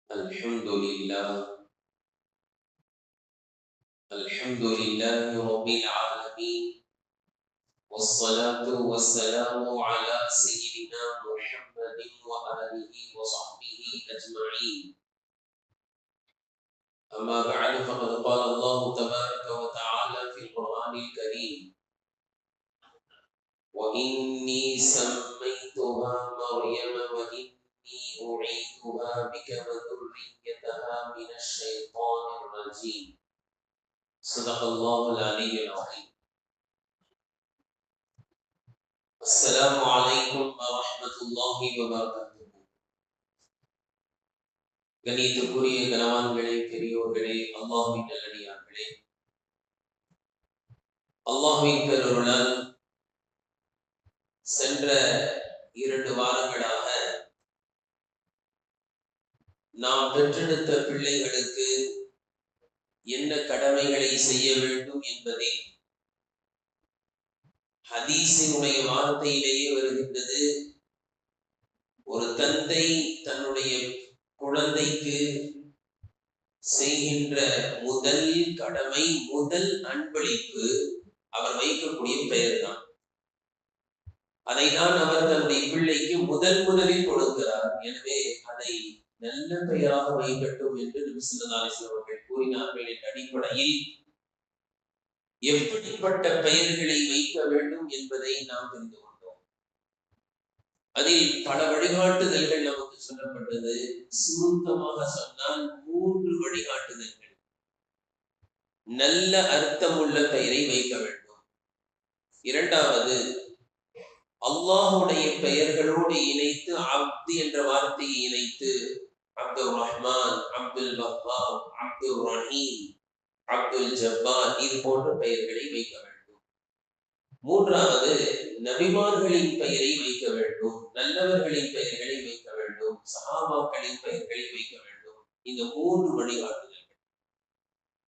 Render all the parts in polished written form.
الحمد لله رب العالمين، والصلاة والسلام على سيدنا محمد وآله وصحبه أجمعين. أما بعد، فقد قال الله تبارك وتعالى في القرآن الكريم: وإني سميتها مريم وإني أعيذها بك وذريتها من الشيطان الرجيم. صدق الله العلي العظيم. السلام عليكم ورحمة الله وبركاته. கணியத்துக்குரிய கனவான்களே, பெரியோர்களே, அல்லாஹ்வின் நல்லடியார்களே, அல்லாஹ்வின் பெருளால் சென்ற 2 வாரங்களாக நாம் பெற்றெடுத்த பிள்ளைகளுக்கு என்ன கடமைகளை செய்ய வேண்டும் என்பதை ஹதீஸினுடைய வார்த்தையிலேயே வருகின்றது. ஒரு தந்தை தன்னுடைய குழந்தைக்கு செய்கின்ற முதல் கடமை, முதல் அன்பளிப்பு அவர் வைக்கக்கூடிய பெயர் தான். அதைதான் அவர் தன்னுடைய பிள்ளைக்கு முதலில் கொடுக்கிறார். எனவே அதை நல்ல பெயராக வைக்கட்டும் என்று நபி ஸல்லல்லாஹு அலைஹி வஸல்லம் அவர்கள் கூறினார்கள். என்ற அடிப்படையில் எப்படிப்பட்ட பெயர்களை வைக்க வேண்டும் என்பதை நாம் தெரிந்து கொண்டோம். அதில் பல வழிகாட்டுதல்கள் நமக்கு சொல்லப்பட்டது. சுருக்கமாக சொன்னால் 3 வழிகாட்டுதல்கள். நல்ல அர்த்தமுள்ள பெயரை வைக்க வேண்டும். இரண்டாவது, அல்லாஹ்வுடைய பெயர்களோடு இணைத்து அப்து என்ற வார்த்தையை இணைத்து அப்துல் ரஹ்மான், அப்துல் வஹ்ஹாப், அப்துல் ரஹீம், அப்துல் ஜப்பார் இது போன்ற பெயர்களை வைக்க வேண்டும். மூன்றாவது, நபிமார்களின் பெயரை வைக்க வேண்டும், நல்லவர்களின் பெயர்களை வைக்க வேண்டும், சஹாபாக்களின் பெயர்களை வைக்க வேண்டும். இந்த 3 வழிகாட்டுதல்கள்.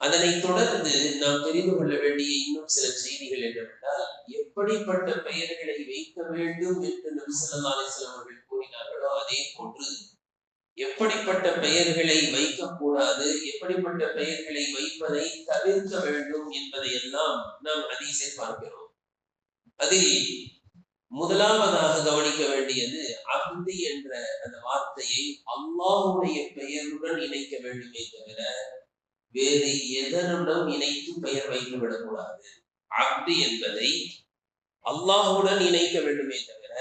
அதனை தொடர்ந்து நாம் தெரிந்து கொள்ள வேண்டிய இன்னும் சில செய்திகள் என்னவென்றால், எப்படிப்பட்ட பெயர்களை வைக்க வேண்டும் என்று நபி ஸல்லல்லாஹு அலைஹி வஸல்லம் அவர்கள் கூறினார்களோ அதே போன்று எப்படிப்பட்ட பெயர்களை வைக்கக்கூடாது, எப்படிப்பட்ட பெயர்களை வைப்பதை தவிர்க்க வேண்டும் என்பதை எல்லாம் நாம் ஹதீஸில் பார்க்கிறோம். அதில் முதலாவதாக கவனிக்க வேண்டியது, அப்து என்ற அந்த வார்த்தையை அல்லாஹ்வுடைய பெயருடன் இணைக்க வேண்டுமே தவிர வேறு எதனுடன் இணைத்து பெயர் வைத்து விடக்கூடாது. அப்து என்பதை அல்லாஹ்வுடன் இணைக்க வேண்டுமே தவிர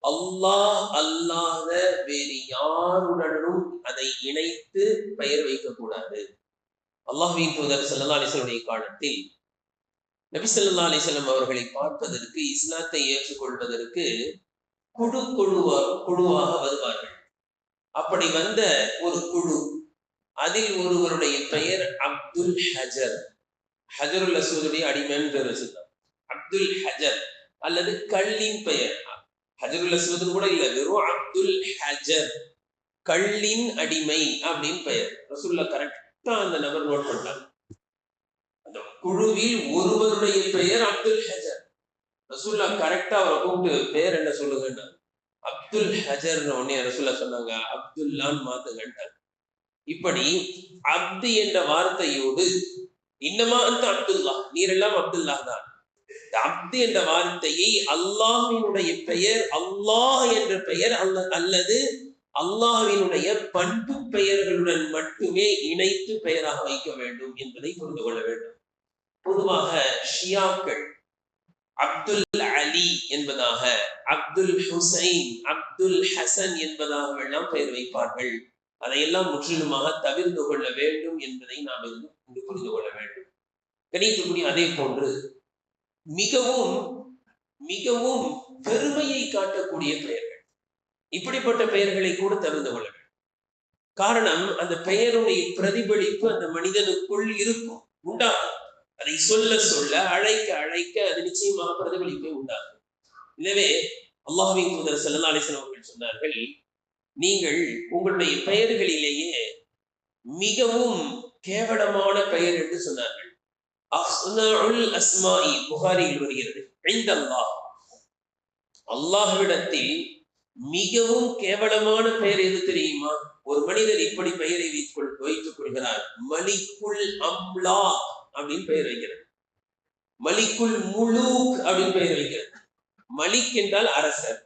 அல்லாஹ் அல்லாத வேறு யாருடனும் அதை இணைத்து பெயர் வைக்கக்கூடாது. அல்லாஹ்வின் தூதர் ஸல்லல்லாஹு அலைஹி வஸல்லம் காலத்தில் நபி ஸல்லல்லாஹு அலைஹி வஸல்லம் அவர்களை பார்ப்பதற்கு, இஸ்லாத்தை ஏற்றுக்கொள்வதற்கு குழுவாக வருவார்கள். அப்படி வந்த ஒரு குழு, அதில் ஒருவருடைய பெயர் அப்துல் ஹஜர். ஹஜருல் அஸ்வதுடைய அடிமைன்னு பேர் வச்சிருந்தார். அப்துல் ஹஜர் அல்லது கல்லின் பெயர். ஹஜருல் அஸ்வது கூட இல்ல, வெறும் அப்துல் ஹஜர், கல்லின் அடிமை அப்படின்னு பெயர். ரசூலுல்லாஹ் கரெக்டா அந்த நபர் நோட் பண்ணாங்க. அந்த குழுவில் ஒருவருடைய பெயர் அப்துல் ஹஜர். ரசூலுல்லாஹ் கரெக்டா அவரை கூப்பிட்டு பெயர் என்ன சொல்லுங்கன்னா அப்துல் ஹஜர். உடனே ரசூலுல்லாஹ் சொன்னாங்க, அப்துல்லான்னு மாத்துங்கன்ட்டாங்க. இப்படி அப்து என்ற வார்த்தையோடு இன்னமா அந்த அப்துல்லா, நீரெல்லாம் அப்துல்லா தான். அப்து என்ற வார்த்தையை அல்லாஹ்வினுடைய பெயர், அல்லாஹ் என்ற பெயர் அல்லது அல்லாஹ்வினுடைய பண்பு பெயர்களுடன் மட்டுமே இணைத்து பெயராக வைக்க வேண்டும் என்பதை புரிந்து கொள்ள வேண்டும். பொதுவாக ஷியாக்கள் அப்துல் அலி என்பதாக, அப்துல் ஹுசைன், அப்துல் ஹசன் என்பதாக எல்லாம் பெயர் வைப்பார்கள். அதையெல்லாம் முற்றிலுமாக தவிர்த்து கொள்ள வேண்டும் என்பதை நாம் இங்கு புரிந்து கொள்ள வேண்டும். கணியத்துக்குரிய அதே போன்று மிகவும் மிகவும் பெருமையை காட்டக்கூடிய பெயர்கள், இப்படிப்பட்ட பெயர்களை கூட தவிர்த்து கொள்ள வேண்டும். காரணம், அந்த பெயருடைய பிரதிபலிப்பு அந்த மனிதனுக்குள் இருக்கும், உண்டாகும். அதை சொல்ல சொல்ல, அழைக்க அழைக்க அது நிச்சயமாக பிரதிபலிப்பை உண்டாகும். எனவே அல்லாஹ்வின் தூதர் ஸல்லல்லாஹு அலைஹி வஸல்லம் அவர்கள் சொன்னார்கள், நீங்கள் உங்களுடைய பெயர்களிலேயே மிகவும் கேவலமான பெயர் என்று சொன்னார்கள். புகாரியில் வருகிறது, அல்லாஹ்விடத்தில் மிகவும் கேவலமான பெயர் எது தெரியுமா? ஒரு மனிதர் இப்படி பெயரை வைத்துக் கொள்கிறார். மலிக்குல் அம்லாக் அப்படின்னு பெயர் வைக்கிறார். மலிக்குல் முலூக் அப்படின்னு பெயர் வைக்கிறார். மலிக் என்றால் அரசர்,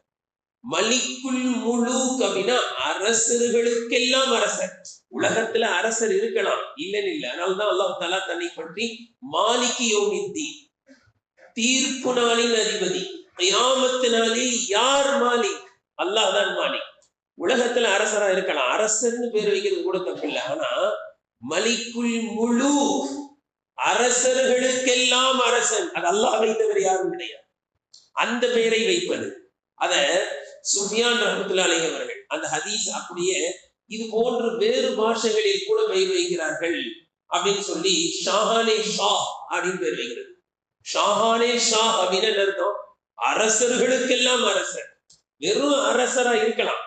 மலிக்குல் முலூக் அப்படின்னா அரசர்களுக்கெல்லாம் அரசர். உலகத்துல அரசர் இருக்கலாம், இல்லன்னு இல்லை. அதனால்தான் அல்லாஹ் தஆலா தன்னை பற்றி மாலிகி யௌமித்தீன், தீர்ப்பு நாளின் அதிபதி, கியாமத் நாளில் யார் மாலிக்? அல்லாஹ் தான் மாலிக். உலகத்துல அரசரா இருக்கலாம், அரசர்னு பேர் வைக்கிறது கூட தப்பு இல்லை. ஆனா மலிக்குல் முலூக், அரசர்களுக்கெல்லாம் அரசன், அது அல்லாஹ்வை தவிர யாரும் கிடையாது. அந்த பெயரை வைப்பது, அத சுஃபியான் ரஹ்மத்துல்லாஹி அலைஹி அவர்கள் அந்த ஹதீஸ் அப்படியே இது போன்று வேறு பாஷைகளில் கூட பெயர் வைக்கிறார்கள் அப்படின்னு சொல்லி ஷாஹானே ஷா அப்படின்னு பெயர் வைக்கிறது. ஷாஹானே ஷா அப்படின்னு அர்த்தம் அரசர்களுக்கெல்லாம் அரசன். வெறும் அரசரா இருக்கலாம்,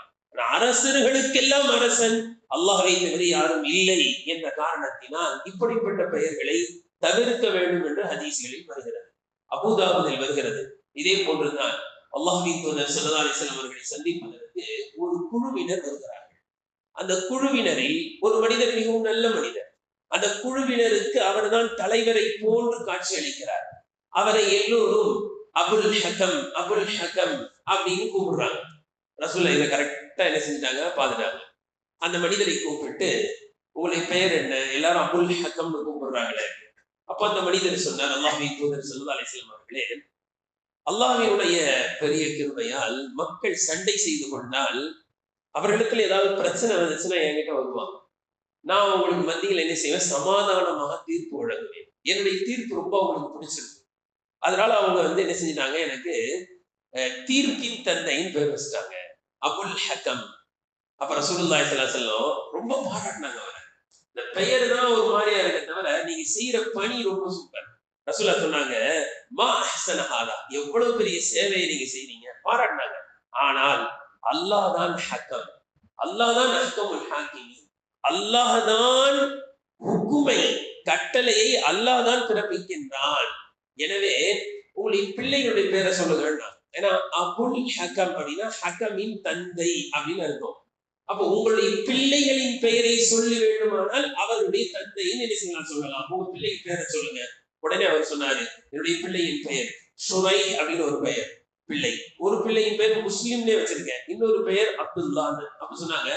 அரசர்களுக்கெல்லாம் அரசன் அல்லாஹ்வை தவிர யாரும் இல்லை என்ற காரணத்தினால் இப்படிப்பட்ட பெயர்களை தவிர்க்க வேண்டும் என்று ஹதீஸ்களில் வருகிறது, அபூதாவுதில் வருகிறது. இதே போன்றுதான் அல்லாஹ்வின் தூதர் ஸல்லல்லாஹு அலைஹி வஸல்லம் அவர்களை சந்திப்பதற்கு ஒரு குழுவினர் வருகிறார்கள். அந்த குழுவினரில் ஒரு மனிதர் மிகவும் நல்ல மனிதர். அந்த குழுவினருக்கு அவர்தான் தலைவரை போன்று காட்சி அளிக்கிறார். அவரை எல்லோரும் அபுல் ஹகம் அபுல் ஹகம் அப்படின்னு கூப்பிடுறாங்க. ரசூலுல்லாஹ் இதை கரெக்டா என்ன செஞ்சுட்டாங்க, பார்த்துட்டாங்க. அந்த மனிதரை கூப்பிட்டு உங்களுடைய பெயர் என்ன? எல்லாரும் அபுல் ஹக்கம்னு கூப்பிடுறாங்களே. அப்ப அந்த மனிதர் சொன்னார், அல்லாஹ்வின் தூதர் ஸல்லல்லாஹு அலைஹி வஸல்லம் அவர்களே, அல்லாஹ்வினுடைய பெரிய கிருபையால் மக்கள் சண்டை செய்து கொண்டால் அவர்களுக்கு ஏதாவது பிரச்சனை வந்துச்சுன்னா என்கிட்ட வருவாங்க. நான் உங்களுக்கு மத்தியில் என்ன செய்வேன், சமாதானமாக தீர்ப்பு வழங்குவேன். என்னுடைய தீர்ப்பு ரொம்ப அவங்களுக்கு பிடிச்சிருக்கு. அதனால அவங்க என்ன செஞ்சிட்டாங்க, எனக்கு தீர்ப்பின் தந்தைன்னு பேர் வச்சுட்டாங்க, அபுல் ஹக்கம். அப்ப ரசூலுல்லாஹி ஸல்லல்லாஹு அலைஹி வஸல்லம் ரொம்ப பாராட்டினாங்க அவரை. இந்த பெயர் தான் ஒரு மாதிரியா இருக்க தவிர நீங்க செய்யற பணி ரொம்ப சூப்பர். ரசூலுல்லாஹ் சொன்னாங்க, மா அஹ்ஸன ஹாதா, எவ்வளவு பெரிய சேவையை நீங்க செய்றீங்க, பாராட்டினாங்க. ஆனால் அல்லாஹ் தான் ஹக்கம், அல்லாஹ் தான் அஹ்கமுல் ஹாக்கிமீன், அல்லாஹ் தான் ஹுக்குமை, கட்டளையை அல்லாஹ் தான் பிறப்பிக்கின்றான். எனவே உங்களுடைய பிள்ளைகளுடைய பேரை சொல்லுங்க. ஏன்னா அபுல் ஹக்கம் அப்படின்னா ஹக்கமின் தந்தை அப்படின்னு அர்த்தம். அப்போ உங்களுடைய பிள்ளைகளின் பெயரை சொல்லி வேண்டுமானால் அவருடைய தந்தையின் என்ன செய்யலாம் சொல்லலாம். உங்க பிள்ளை பெயரை சொல்லுங்க. உடனே அவர் சொன்னாரு, என்னுடைய பிள்ளையின் பெயர் ஷுரை அப்படின்னு ஒரு பெயர் பிள்ளை. ஒரு பிள்ளையின் பெயர் முஸ்லிம்னே வச்சிருக்கேன், இன்னொரு பெயர் அப்துல்லான்னு. அப்ப சொன்னாங்க,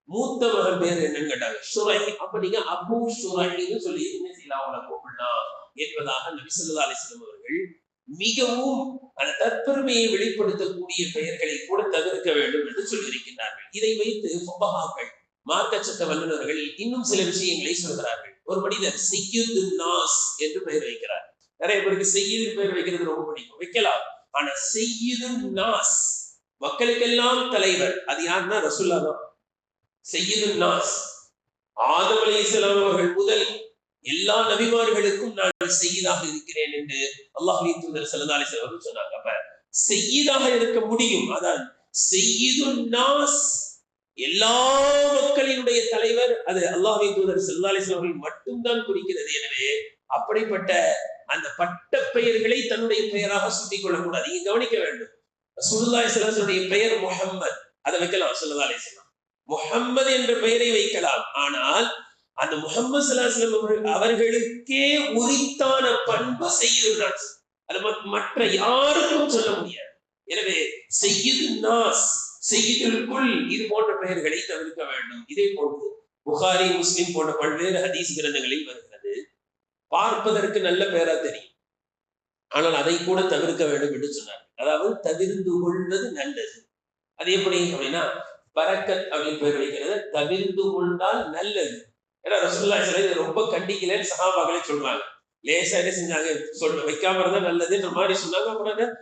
மூத்த மகன் பேர் என்னன்னு கேட்டாங்க, ஷுரை. அப்ப நீங்க அபு ஷுரைன்னு சொல்லி என்ன செய்யலாம், அவங்களை கூப்பிடலாம் என்பதாக நபி ஸல்லல்லாஹு அலைஹி வஸல்லம் அவர்கள் மிகவும் அந்த தற்பெருமையை வெளிப்படுத்தக்கூடிய பெயர்களை கூட தவிர்க்க வேண்டும் என்று சொல்லியிருக்கின்றார்கள். இதை வைத்து ஃபுகஹாக்கள், மார்க்க சட்ட வல்லுநர்கள் இன்னும் சில விஷயங்களை சொல்கிறார்கள். ஒரு மனிதர் சையதுன் நாஸ் என்று பெயர் வைக்கிறார். நிறைய பேருக்கு சையது பெயர் வைக்கிறது ரொம்ப பிடிக்கும், வைக்கலாம். ஆனா சையதுன் நாஸ், மக்களுக்கெல்லாம் தலைவர், அது யாருன்னா ரசூலுல்லாஹ் தான். சையதுன் நாஸ், ஆதம் அலைஹிஸ்ஸலாம் அவர்கள் முதல் எல்லா நபிமார்களுக்கும் நான் செய்யதாக இருக்கிறேன் என்று அல்லாஹ்வின் தூதர் ஸல்லல்லாஹு அலைஹி வஸல்லம் சொன்னாங்க. அப்ப செய்யதாக இருக்க முடியும். அதான் செய்யிதுன் நாஸ், எல்லா மக்களினுடைய தலைவர், அது அல்லாஹ்வின் தூதர் ஸல்லல்லாஹு அலைஹி வஸல்லம் அவர்கள் மட்டும்தான் குறிக்கிறது. எனவே அப்படிப்பட்ட அந்த பட்ட பெயர்களை தன்னுடைய பெயராக சுட்டிக் கொள்ளக்கூடாது. நீங்க கவனிக்க வேண்டும். ரசூலுல்லாஹி ஸல்லல்லாஹு அலைஹி வஸல்லம் பெயர் முஹம்மது, அதை வைக்கலாம். ஸல்லல்லாஹு அலைஹி வஸல்லம் முஹம்மது என்ற பெயரை வைக்கலாம். ஆனால் அந்த முஹம்மது ஸல்லல்லாஹு அலைஹி வஸல்லம் அவர்களுக்கே உரித்தான பண்பு சையதுன் நாஸ், அது மற்ற யாருக்கும் சொல்ல முடியாது. எனவே சையதுன் நாஸ், சையதுல் குல், இது போன்ற பெயர்களை தவிர்க்க வேண்டும். இதே போன்று புகாரி, முஸ்லிம் போன்ற பல்வேறு ஹதீஸ் கிரந்தங்களில் வருகிறது. பார்ப்பதற்கு நல்ல பெயரா தெரியும், ஆனால் அதை கூட தவிர்க்க வேண்டும் என்று சொன்னார். அதாவது தவிர்ந்து கொள்வது நல்லது. அது எப்படி அப்படின்னா, பரக்கத் அப்படின்னு பெயர் வைக்கிறது தவிர்ந்து கொண்டால் நல்லது. ஏன்னா ரசூலுல்லாஹி ஸல்லல்லாஹு அலைஹி வஸல்லம் ரொம்ப கண்டிக்கலன்னு சஹாபாக்களே சொல்றாங்க. லேசா என்ன செஞ்சாங்க, வைக்காம இருந்தா நல்லதுன்ற மாதிரி சொன்னாங்க. அப்புறம்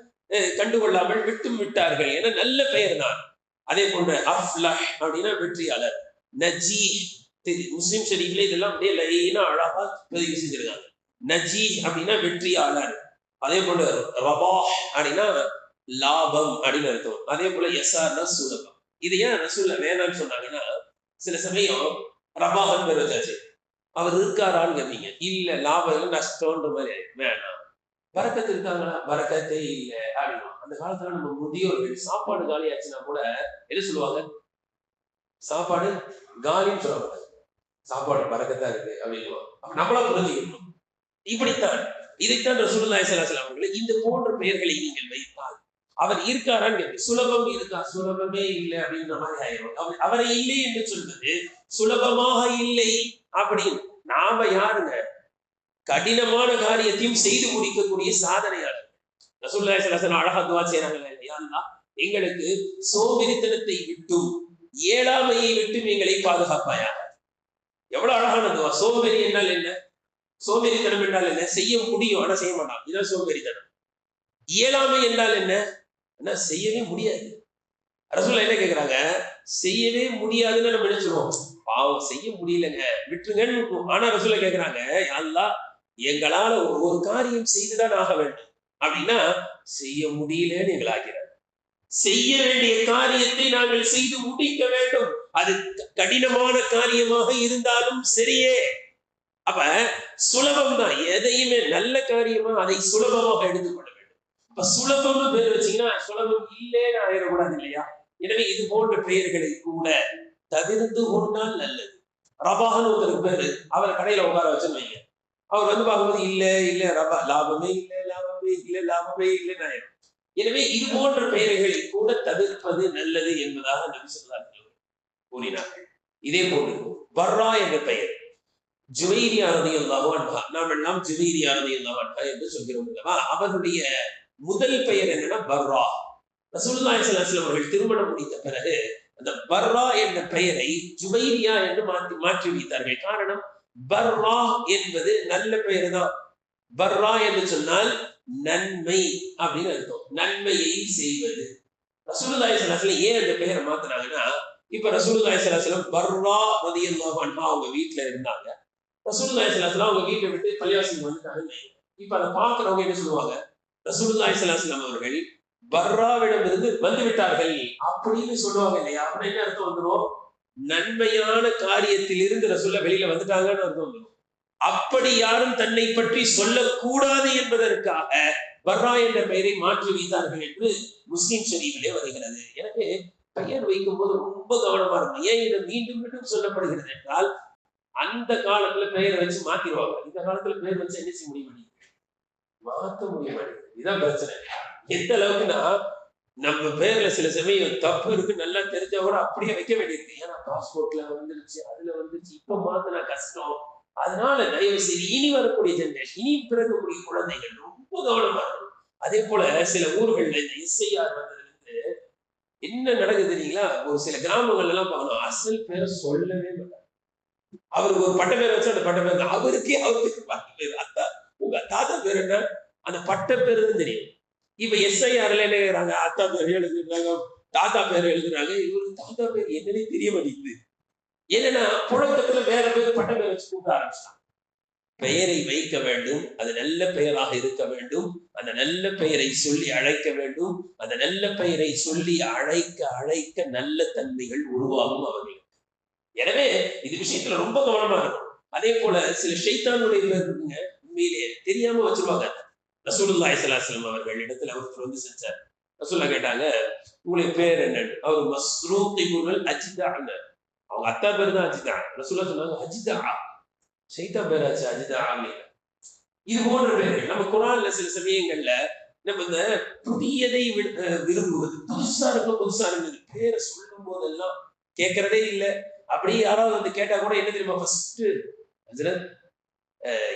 கண்டுகொள்ளாமல் விட்டும் விட்டார்கள். ஏன்னா நல்ல பெயர் தான். அதே போன்று அஃப்லஹ் அப்படின்னா வெற்றியாளர், நஜீ, முஸ்லிம் ஷரீஃப்ல இதெல்லாம் அப்படியே லைனா அழகா பதிவு செஞ்சிருக்காங்க. நஜீ அப்படின்னா வெற்றியாளர். அதே போல ரபாஹ் அப்படின்னா லாபம் அப்படின்னு அர்த்தம். அதே போல யஸார்னா சுலபம். இது ஏன் ரசூலுல்லாஹ் வேணாம்னு சொன்னாங்கன்னா, சில சமயம் ரபாஹன் பேர் வச்சாச்சு, அவர் இருக்காரான்னு கேட்டீங்க, இல்ல லாபம் இல்லை நஷ்டம்ன்ற மாதிரி வேணாம். பரக்கத்து இருக்காங்களா, பரக்கத்தே இல்லை அப்படின்னா. அந்த காலத்துல நம்ம முதியோர்கள் சாப்பாடு காலியாச்சுன்னா கூட என்ன சொல்லுவாங்க, சாப்பாடு காலின்னு சொல்லக்கூடாது. சாப்பாடு பறக்கத்தான் இருக்கு அப்படின்னு நம்மளா புரிஞ்சுக்கணும். இப்படித்தான் இதைத்தான் ரசூலுல்லாஹி ஸல்லல்லாஹு அலைஹி வஸல்லம் இந்த போன்ற பெயர்களை நீங்கள் வைத்தால் அவர் இருக்காரான்னு கேட்கு. சுலபம் இருக்கா? சுலபமே இல்லை அப்படின்ற மாதிரி ஆயிரும். அவரை இல்லை என்று சொல்வது சுலபமாக இல்லை அப்படின்னு. நாம யாருங்க? கடினமான காரியத்தையும் செய்து முடிக்கக்கூடிய சாதனையாளர். ரசூலுல்லாஹி ஸல்லல்லாஹு அலைஹி வஸல்லம் அழகா துஆ செய்றாங்க, யா அல்லாஹ் எங்களுக்கு சோம்பேறித்தனத்தை விட்டும் இயலாமையை விட்டும் எங்களை பாதுகாப்பாயாக. எவ்வளவு அழகான துஆ. சோம்பேறி என்றால் என்ன? சோம்பேறித்தனம் என்றால் என்ன? செய்ய முடியும் ஆனா செய்ய மாட்டான், இதான் சோம்பேறித்தனம். இயலாமை என்றால் என்ன? செய்யவே முடியாது. ரசூலுல்லாஹ் என்ன கேக்குறாங்க? செய்யவே முடியாதுன்னு நம்ம நினைச்சிருவோம், பாவம் செய்ய முடியலங்க விட்டுருங்கன்னு. ஆனா ரசூலுல்லாஹ் கேக்குறாங்க, யா அல்லாஹ் எங்களால ஒரு காரியம் செய்துதான் ஆக வேண்டும் அப்படின்னா செய்ய முடியலன்னு எங்களை ஆகிறார். செய்ய வேண்டிய காரியத்தை நாங்கள் செய்து முடிக்க வேண்டும், அது கடினமான காரியமாக இருந்தாலும் சரியே. அப்ப சுலபம் தான். எதையுமே நல்ல காரியமா அதை சுலபமாக எடுத்துக்கொள்ள வேண்டும். அப்ப சுலபம்னு பேர் வச்சீங்கன்னா சுலபம் இல்லைன்னு ஆயிடக்கூடாது இல்லையா? எனவே இது போன்ற பெயர்களை கூட தவிர்த்து கொண்டால் நல்லது. ரபான்னு ஒருத்தருக்கு பேரு, அவரை கடையில உட்கார வச்சுன்னு வைங்க. அவர் வந்து பார்க்கும்போது இல்ல இல்ல ரபா, லாபமே இல்லை லாபமே இல்லை லாபமே இல்லைன்னு ஆயிடும். எனவே இது போன்ற பெயர்களை கூட தவிர்ப்பது நல்லது என்பதாக நபி ஸல்லல்லாஹு அலைஹி வஸல்லம் கூறினார்கள். இதே போன்று பர்ரா என்ற பெயர் ஜுவைரியா ரலியல்லாஹு அன்ஹா, நாம் எல்லாம் ஜுவைரியா ரலியல்லாஹு அன்ஹா என்று சொல்கிறோம் அல்லவா? அவருடைய முதல் பெயர் என்னன்னா பர்ரா. ரசூலுல்லாஹி ஸல்லல்லாஹு அலைஹி வஸல்லம் அவர்கள் திருமணம் முடித்த பிறகு அந்த பர்ரா என்ற பெயரை ஜுவைரியா என்று மாற்றி வைத்தார்கள். காரணம், பர்ரா என்பது நல்ல பெயர் தான். பர்ரா என்று சொன்னால் நன்மை அப்படின்னு அர்த்தம், நன்மையை செய்வது. ரசூலுல்லாஹி ஸல்லல்லாஹு அலைஹி வஸல்லம் ஏன் அந்த பெயரை மாத்தினாங்கன்னா, இப்ப ரசூலுல்லாஹி ஸல்லல்லாஹு அலைஹி வஸல்லம் பர்ரா ரலியல்லாஹு அன்ஹா அவங்க வீட்டுல இருந்தாங்க. ரசூலுல்லாஹி ஸல்லல்லாஹு அலைஹி வஸல்லம் அவங்க வீட்டை விட்டு பள்ளிவாசலுக்கு வந்துட்டாங்க. இப்ப அதை பார்க்கிறவங்க என்ன சொல்லுவாங்க? ரசூலுல்லாஹி ஸல்லல்லாஹு அலைஹி வஸல்லம் அவர்கள் பர்ராவிடம் இருந்து வந்து விட்டார்கள் அப்படின்னு சொல்லுவாங்க இல்லையா? அப்படி என்ன அர்த்தம் வந்துடும்? நன்மையான காரியத்தில் இருந்து ரசூலுல்லாஹ் வெளியில வந்துட்டாங்கன்னு அர்த்தம் வந்துடும். அப்படி யாரும் தன்னை பற்றி சொல்லக்கூடாது என்பதற்காக பர்ரா என்ற பெயரை மாற்றி வைத்தார்கள் என்று முஸ்லிம் ஷரீஃபிலே வருகிறது. எனவே பெயர் வைக்கும் போது ரொம்ப கவனமா இருக்கும். ஏன் இதை மீண்டும் மீண்டும் சொல்லப்படுகிறது என்றால், அந்த காலத்துல பெயர் வச்சு மாத்திடுவாங்க, இந்த காலத்துல பெயர் வச்சு என்ன செய்ய முடிய மாட்டேங்குது, மாற்ற முடிய மாட்டேங்குது. இதுதான் பிரச்சனை. எந்த அளவுக்குன்னா நம்ம பேர்ல சில சமயம் தப்பு இருக்கு நல்லா தெரிஞ்சா கூட அப்படியே வைக்க வேண்டியிருக்கு. ஏன்னா பாஸ்போர்ட்ல வந்துருச்சு, அதுல வந்துருச்சு, இப்ப மாத்தினா கஷ்டம். அதனால தயவு செய்து இனி வரக்கூடிய ஜெனரேஷன், இனி பிறக்கக்கூடிய குழந்தைகள் ரொம்ப கவனமா இருக்கணும். அதே போல சில ஊர்கள்ல இந்த எஸ்ஐஆர் வந்ததுக்கு என்ன நடக்குது தெரியுங்களா? ஒரு சில கிராமங்கள்ல எல்லாம் பார்க்கணும், அசல் பேரை சொல்லவே மாட்டாங்க. அவருக்கு ஒரு பட்ட பேர் வச்சு அந்த பட்ட பேர் தான் அவருக்கே, அவருக்கு பட்ட பேர். அத்தா உங்க தாத்தா பேர் என்ன, அந்த பட்ட பேருன்னு தெரியும். இப்ப எஸ்ஐஆர்ல என்ன எழுதுறாங்க, அத்தா பேர் எழுதுறாங்க, தாத்தா பேர் எழுதுறாங்க. இவருக்கு தாத்தா பேர் என்னன்னே தெரிய மாட்டேங்குது. என்னன்னா புழக்கத்துல வேற பேர் பட்ட பேர் வச்சு கூப்பிட ஆரம்பிச்சிட்டாங்க. பெயரை வைக்க வேண்டும், அது நல்ல பெயராக இருக்க வேண்டும், அந்த நல்ல பெயரை சொல்லி அழைக்க வேண்டும். அந்த நல்ல பெயரை சொல்லி அழைக்க அழைக்க நல்ல தன்மைகள் உருவாகும் அவர்களுக்கு. எனவே இது விஷயத்துல ரொம்ப கவனமா இருக்கும். அதே போல சில ஷைத்தானுடைய பேர் இருக்குங்க, உண்மையிலேயே தெரியாம வச்சிருவாங்க. ரசூலுல்லாஹி ஸல்லல்லாஹு அலைஹி வஸல்லம் அவர்கள் இடத்துல ஒருத்தர் வந்து செஞ்சார். ரசூலுல்லாஹ் கேட்டாங்க, உங்களுக்கு பேர் என்னன்னு. அவர் மஸ்ரூக் இப்னுல் அஜ்தா, அவங்க அத்தா பேர் தான் அஜிதா. ரசூலுல்லாஹ் சொன்னாங்க, அஜிதா ஷைத்தான் பேராச்சு அஜிதா அப்படின்னு. இது போன்ற பேர்கள் நம்ம குர்ஆன்ல சில சமயங்கள்ல நம்ம இந்த புதியதை விரும்புவது, புதுசா இருக்கும் புதுசா இருந்தது பேரை சொல்லும் போதெல்லாம் கேட்கறதே இல்லை. அப்படியே யாராவது வந்து கேட்டா கூட என்ன தெரியுமா, ஃபர்ஸ்ட்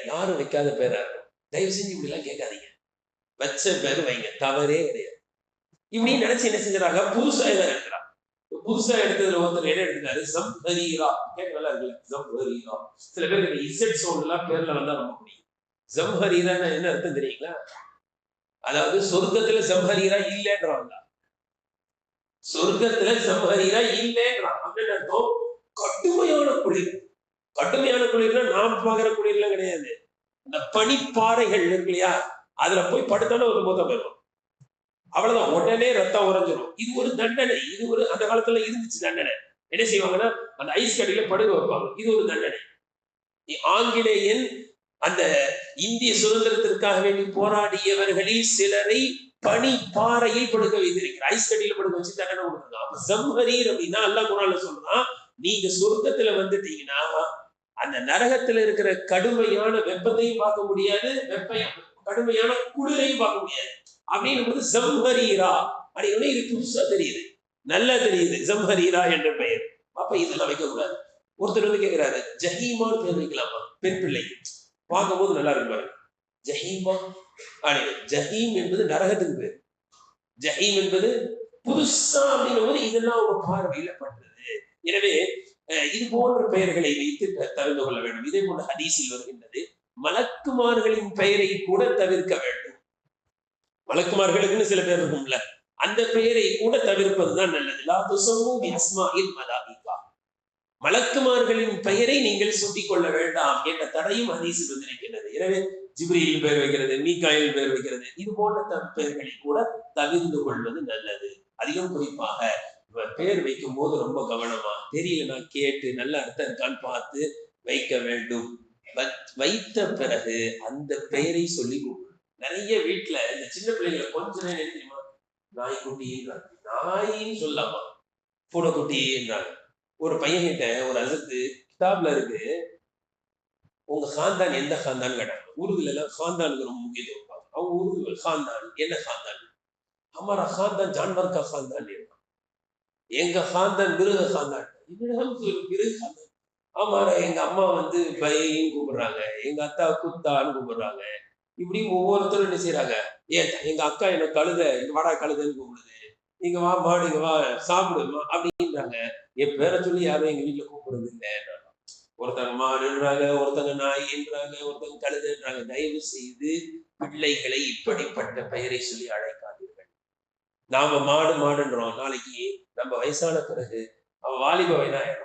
யாரும் வைக்காத பேரா இருக்கும், தயவு செஞ்சு இப்படி எல்லாம் கேட்காதீங்க, வச்ச பேரு வைங்க, தவறே கிடையாது. இப்படி நினைச்சு என்ன செஞ்சாங்க, புதுசா இதான் எடுக்கிறாங்க. புதுசா எடுத்ததுல ஒருத்தர் என்ன எடுத்துட்டாரு, ஜம்ஹரீரா. கேட்க நல்லா இருக்குல்ல, ஜம்ஹரீரா. சில பேருக்கு இசட் சவுண்ட் எல்லாம் பேர்ல வந்தா ரொம்ப பிடிக்கும். ஜம்ஹரீரா என்ன அர்த்தம் தெரியுங்களா? அதாவது சொர்க்கத்துல ஜம்ஹரீரா இல்லைன்றாங்க. சொர்க்கத்துல ஜம்ஹரீரா இல்லைன்றான். அப்படின்னு அர்த்தம் கடுமையான குளிர். கடுமையான குளிர்னா நாம் பார்க்கிற குளிர்லாம் கிடையாது. இந்த பனிப்பாறைகள் இருக்கு இல்லையா, அதுல போய் படுத்தாலும் ஒரு மொத்தம் வரும், அவ்வளவுதான், உடனே ரத்தம் உறைஞ்சிடும். இது ஒரு தண்டனை. இது ஒரு அந்த காலத்துல இருந்துச்சு தண்டனை. என்ன செய்வாங்கன்னா அந்த ஐஸ் கட்டில படுக வைப்பாங்க. இது ஒரு தண்டனை. ஆங்கிலேயன் அந்த இந்திய சுதந்திரத்திற்காக வேண்டி போராடியவர்களில் சிலரை பனி பாறையில் படுக்க வைத்திருக்கிறார். ஐஸ் கட்டியில படுக்க வச்சு தண்டனை கொடுத்துருக்கான். அப்ப ஜம்ஹரீர் அப்படின்னா அல்லாஹ் குர்ஆன்ல சொல்றான், நீங்க சொர்க்கத்துல வந்துட்டீங்கன்னா அந்த நரகத்துல இருக்கிற கடுமையான வெப்பத்தையும் பார்க்க முடியாது, கடுமையான குளிரையும் பார்க்க முடியாது. அப்படின்னு ஜம்ஹரீரா அப்படின்னு இது புதுசா தெரியுது, நல்லா தெரியுது ஜம்ஹரீரா என்ற பெயர். அப்ப இதெல்லாம் வைக்க கூடாது. ஒருத்தர் வந்து கேட்கிறாரு, ஜஹீமான்னு பேர் வைக்கலாமா பெண் பிள்ளை? பார்க்கும் போது நல்லா இருக்கு பாருங்க, ஜஹீமா. ஜஹீம் என்பது நரகத்துக்கு பேர், ஜஹீம் என்பது புதுசா அப்படின்னும் போது இதெல்லாம் ஒரு பார்வையில பண்றது. எனவே இது போன்ற பெயர்களை வைத்து தவிர்த்து கொள்ள வேண்டும். இதே போன்ற ஹதீஸில் வருகின்றது, மலக்குமார்களின் பெயரை கூட தவிர்க்க வேண்டும். மலக்குமார்களுக்குன்னு சில பேர் இருக்கும்ல, அந்த பெயரை கூட தவிர்ப்பதுதான் நல்லது. லா துஸம்மூ பி அஸ்மாஇல் மலாயிகா, மலக்குமார்களின் பெயரை நீங்கள் சூட்டிக் கொள்ள வேண்டாம் என்ற தடையும் ஹதீஸில் வந்திருக்கிறது. எனவே ஜிப்ரீல் பெயர் வைக்கிறது, மீகாயில் பெயர் வைக்கிறது, இது போன்ற பெயர்களை கூட தவிர்த்து கொள்வது நல்லது. அதிகம் குறிப்பாக பெயர் வைக்கும் போது ரொம்ப கவனமா, தெரியலனா கேட்டு நல்ல அர்த்தம் இருக்கான்னு பார்த்து வைக்க வேண்டும். வைத்த பிறகு அந்த பெயரை சொல்லி நிறைய வீட்டுல இந்த சின்ன பிள்ளைங்களை கொஞ்ச நேரம் தெரியுமா, நாய்க்குட்டின்றாங்க, நாயின்னு சொல்லாமா பூனைக்குட்டி என்றாங்க. ஒரு பையன் கிட்ட ஒரு அசத்து கிதாப்ல இருக்கு, உங்க காந்தான் எந்த காந்தான் கேட்டாங்க. ஊருதுல எல்லாம் காந்தானுக்கு ரொம்ப முக்கியத்துவம். அவங்க ஊருக்கு காந்தான் என்ன காந்தான், हमारा खानदान जानवर का खानदान है, எங்க खानदान மிருக खानदान. மிருக खानदान ஆமாடா, எங்க அம்மா வந்து பைன்னு கூப்பிடுறாங்க, எங்க அத்தா குத்தான்னு கூப்பிடுறாங்க. இப்படி ஒவ்வொருத்தரும் என்ன செய்யறாங்க, ஏன் எங்க அக்கா என்ன கழுத, இங்க வாடா கழுதைன்னு கூப்பிடுது, இங்க வா மாடு, இங்க வா சாப்பிடுமா அப்படின்றாங்க. என் பேரை சொல்லி யாரும் எங்க வீட்டுல கூப்பிடுறது இல்லை. ஒருத்தங்க மாடுன்றாங்க, ஒருத்தங்க நாயின்றாங்க, ஒருத்தங்க கழுதுன்றாங்க. தயவு செய்து பிள்ளைகளை இப்படிப்பட்ட பெயரை சொல்லி அழைக்காதீர்கள். நாம மாடு மாடுன்றோம், நாளைக்கு நம்ம வயசான பிறகு அவன் வாலிப வயதாயிடும்.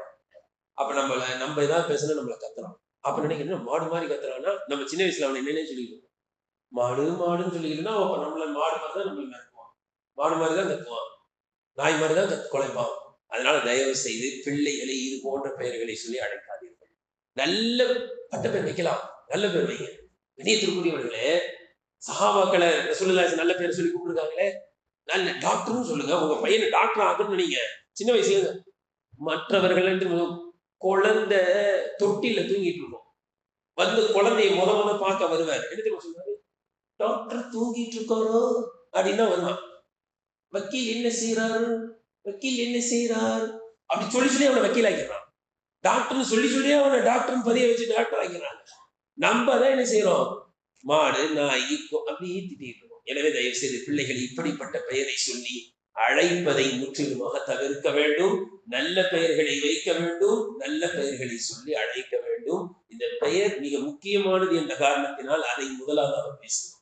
அப்ப நம்ம ஏதாவது பேசணும் நம்மளை கத்துறான். அப்ப நினைக்கிறேன் மாடு மாதிரி கத்துறான்னா, நம்ம சின்ன வயசுல அவனை என்னன்னே சொல்லிடுவோம், மாடு மாடுன்னு சொல்லிக்கிட்டுனா அப்ப நம்மள மாடு மாதிரி தான் நம்ம கத்துவான், மாடு மாதிரி தான் கத்துவான், நாய் மாதிரி தான் குலைப்பான். அதனால தயவு செய்து பிள்ளைகளை இது போன்ற பெயர்களை சொல்லி அழைக்காதீர்கள். நல்ல பட்ட பேர் வைக்கலாம், நல்ல பேர் வைங்க. வினயத்திற்குரியவர்களே, சஹாபாக்களை ரசூலுல்லாஹி நல்ல பேர் சொல்லி கூப்பிட்டுருக்காங்களே, நல்ல டாக்டர்னு சொல்லுங்க. உங்க பையனை டாக்டர் ஆகணும்னு நீங்க சின்ன வயசுல, மற்றவர்கள் குழந்தை தொட்டில தூங்கிட்டு இருக்கோம், வந்து குழந்தைய முத பார்க்க வருவார். என்ன தெரியுமா சொல்றாரு, டாக்டர் தூங்கிட்டு இருக்காரோ அப்படின்னா வருவான். வக்கீல் என்ன செய்யறாரு, வக்கீல் என்ன செய்யறார் அப்படி சொல்லி அவனை வக்கீல் ஆக்கிறான். டாக்டர்னு சொல்லி அவனை டாக்டர் பதிய வச்சு டாக்டர் ஆக்கிறாங்க. நம்ம தான் என்ன செய்யறோம், மாடு நாய் அப்படி ஈத்திட்டு இருக்கோம். எனவே தயவு செய்து பிள்ளைகளை இப்படிப்பட்ட பெயரை சொல்லி அழைப்பதை முற்றிலுமாக தவிர்க்க வேண்டும். நல்ல பெயர்களை வைக்க வேண்டும், நல்ல பெயர்களை சொல்லி அழைக்க வேண்டும். இந்த பெயர் மிக முக்கியமானது என்ற காரணத்தினால் அதை முதலாக பேசுவோம்.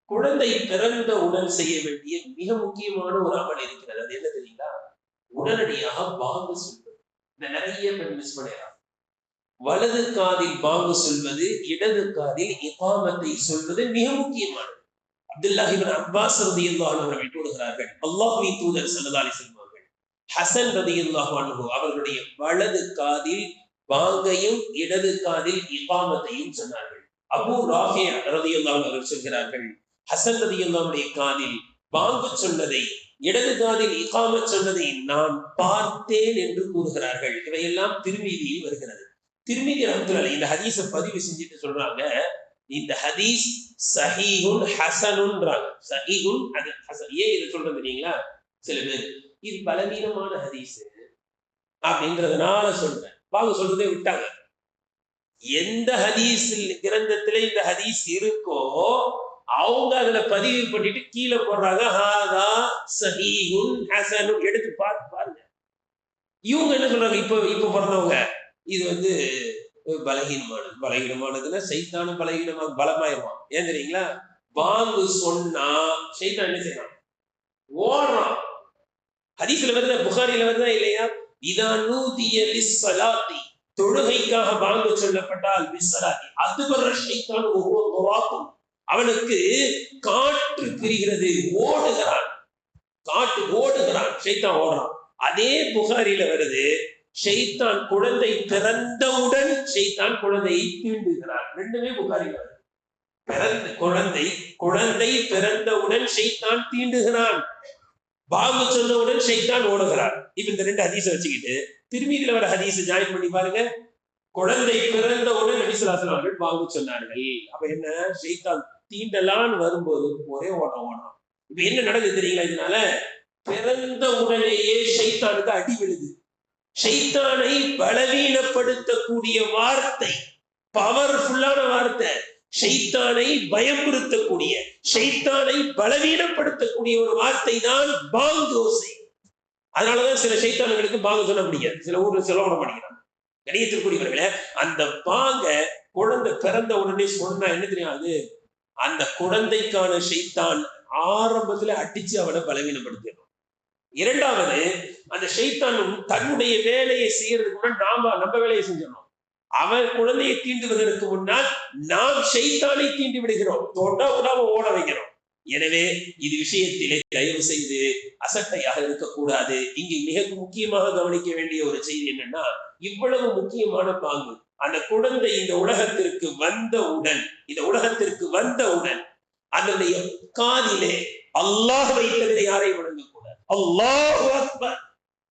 குழந்தை பிறந்தவுடன் செய்ய வேண்டிய மிக முக்கியமான ஒரு அமல் இருக்கிறது. அது என்ன தெரியுங்களா, உடனடியாக பாங்கு சொல்வது. இந்த நிறைய பேர் மிஸ் பண்ணிடலாம். வலது காதில் பாங்கு சொல்வது, இடது காதில் இகாமத்தை சொல்வது மிக முக்கியமானது. அப்துல்லாஹ் இப்னு அப்பாஸ் ரலியல்லாஹு அன்ஹு அவர்கள் கூறுகிறார்கள், அல்லாஹ்வின் தூதர் ஸல்லல்லாஹு அலைஹி வஸல்லம் அவர்கள் ஹஸன் ரலியல்லாஹு அன்ஹு அவர்களுடைய வலது காதில் பாங்கையும் இடது காதில் இகாமத்தையும் சொன்னார்கள். அபூ ராஃபி ரலியல்லாஹு அன்ஹு அவர்கள் சொல்கிறார்கள், ஹஸன் ரலியல்லாஹுடைய காதில் பாங்கு சொன்னதை, இடது காதில் இகாமத் சொன்னதை நான் பார்த்தேன் என்று கூறுகிறார்கள். இவையெல்லாம் திர்மிதியில் வருகிறது. திர்மிதி ரஹ்மத்துல்லாஹி இந்த ஹதீஸை பதிவு செஞ்சுட்டு சொல்றாங்க, இந்த ஹதீஸ் சஹீஹுன் ஹஸனுன்றாங்க. சஹீஹுன் அது ஹஸன். ஏன் இதை சொல்றது தெரியுங்களா, சில பேர் இது பலவீனமான ஹதீஸ் அப்படின்றதுனால சொல்றேன், வாங்க சொல்றதே விட்டாங்க. எந்த ஹதீஸ் கிரந்தத்துல இந்த ஹதீஸ் இருக்கோ அவங்க அதுல பதிவு பண்ணிட்டு கீழே போடுறாங்க, ஹாதா சஹீஹுன் ஹஸனுன். எடுத்து பாருங்க. இவங்க என்ன சொல்றாங்க, இப்ப பிறந்தவங்க இது வந்து பலகீனமானதுன்னா சைத்தான பலகீனமா பலமாயிருவான். ஏன் தெரியுங்களா, பாங்கு சொன்னா சைத்தான் என்ன செய்யறான், ஓடுறான். ஹதீஸ்ல வருதா, புகாரில வருதா இல்லையா, இதா நூதிய லிஸ்ஸலாத்தி, தொழுகைக்காக பாங்கு சொல்லப்பட்டால் பிஸ்ஸலாத்தி அதுபர ஷைத்தான் ஓடுவாக்கும், அவனுக்கு காற்று பிரிகிறது, ஓடுகிறான், காற்று ஓடுகிறான், சைத்தான் ஓடுறான். அதே புகாரில வருது, ஷைத்தான் குழந்தை பிறந்தவுடன் ஷைத்தான் குழந்தையை தீண்டுகிறான். ரெண்டுமே புகாரில வருது. குழந்தை பிறந்தவுடன் ஷைத்தான் தீண்டுகிறான், பாங்கு சொன்னவுடன் ஷைத்தான் ஓடுகிறான். இப்ப இந்த ரெண்டு ஹதீஸை வச்சுக்கிட்டு திருமீதியில வர ஹதீஸை ஜாயின் பண்ணி பாருங்க. குழந்தை பிறந்தவுடன் நபி ஸல்லல்லாஹு அலைஹி வஸல்லம் பாங்கு சொன்னார்கள். அப்ப என்ன, ஷைத்தான் தீண்டலான்னு வரும்போது ஒரே ஓட்டம். இப்ப என்ன நடக்குது தெரியுங்களா? இதனால பிறந்த உடனேயே ஷைத்தானுக்கு அடி விழுது. ஷைத்தானை பலவீனப்படுத்தக்கூடிய வார்த்தை, பவர்ஃபுல்லான வார்த்தை, ஷைத்தானை பயமுறுத்தக்கூடிய, ஷைத்தானை பலவீனப்படுத்தக்கூடிய ஒரு வார்த்தை தான் பாங்கோசை. அதனாலதான் சில ஷைத்தானுங்களுக்கு பாங்கு சொன்ன பிடிக்காது, சில ஊர்ல சொல்ல விட மாட்டேங்கிறாங்க. கணியத்திற்குரியவர்களே, அந்த பாங்க குழந்தை பிறந்த உடனே சொன்னா என்ன தெரியாது, அந்த குழந்தைக்கான ஷைத்தான் ஆரம்பத்துல அடிச்சு அவனை பலவீனப்படுத்தணும். இரண்டாவது, அந்த ஷைத்தான் தன்னுடைய வேலையை செய்யறதுக்கு முன்னாடி நம்ம வேலையை செஞ்சிடணும். அவன் குழந்தையை தீண்டுவதற்கு முன்னால் நாம் ஷைத்தானை தீண்டி விடுகிறோம், தொண்டா விடாம ஓட வைக்கிறோம். எனவே இது விஷயத்திலே தயவு செய்து அசட்டையாக இருக்கக்கூடாது. இங்கே மிக முக்கியமாக கவனிக்க வேண்டிய ஒரு செய்தி என்னன்னா, இவ்வளவு முக்கியமான பாங்கு அந்த குழந்தை இந்த உலகத்திற்கு வந்தவுடன் அதனுடைய காதிலே அல்லாஹ்வை தவிர யாரை வணங்கக்கூடாது, அல்லாஹு அக்பர்,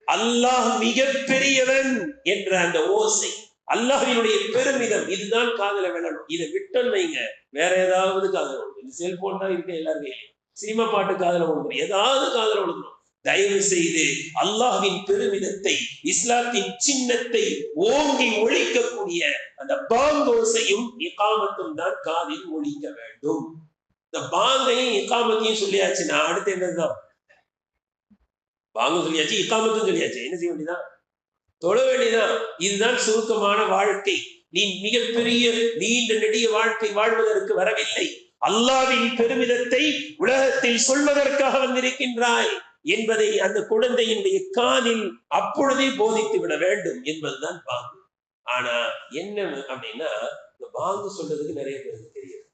அல்லாஹ் மிகப்பெரியவன் என்ற அந்த ஓசை, அல்லாஹ்வினுடைய பெருமிதம், இதுதான் காதல விழணும். இதை விட்டோன்னு வைங்க, வேற ஏதாவது காதல விழுந்து, செல்போன் தான் இருக்க எல்லாருமே, சினிமா பாட்டு காதல விழுந்து, ஏதாவது காதல விழுந்தணும். தயவு செய்து அல்லாஹ்வின் பெருமிதத்தை, இஸ்லாத்தின் சின்னத்தை ஓங்கி ஒழிக்கக்கூடிய அந்த பாங்கோசையும் இகாமத்தும் தான் காதில் ஒழிக்க வேண்டும். இந்த பாங்கையும் இகாமத்தையும் சொல்லியாச்சுன்னா அடுத்து என்னதுதான், பாங்கு சொல்லியாச்சு, இகாமத்தும் சொல்லியாச்சு, என்ன செய்ய வேண்டியதான், தொழ வேண்டியதான். இதுதான் சுருக்கமான வாழ்க்கை. நீ மிகப்பெரிய நீண்ட நெடிய வாழ்க்கை வாழ்வதற்கு வரவில்லை, அல்லாஹ்வின் பெருமிதத்தை உலகத்தில் சொல்வதற்காக வந்திருக்கின்றாய் என்பதை அந்த குழந்தையினுடைய காதில் அப்பொழுதே போதித்து விட வேண்டும் என்பதுதான் பாங்கு. ஆனா என்ன அப்படின்னா, இந்த பாங்கு சொல்றதுக்கு நிறைய பேருக்கு தெரியாது.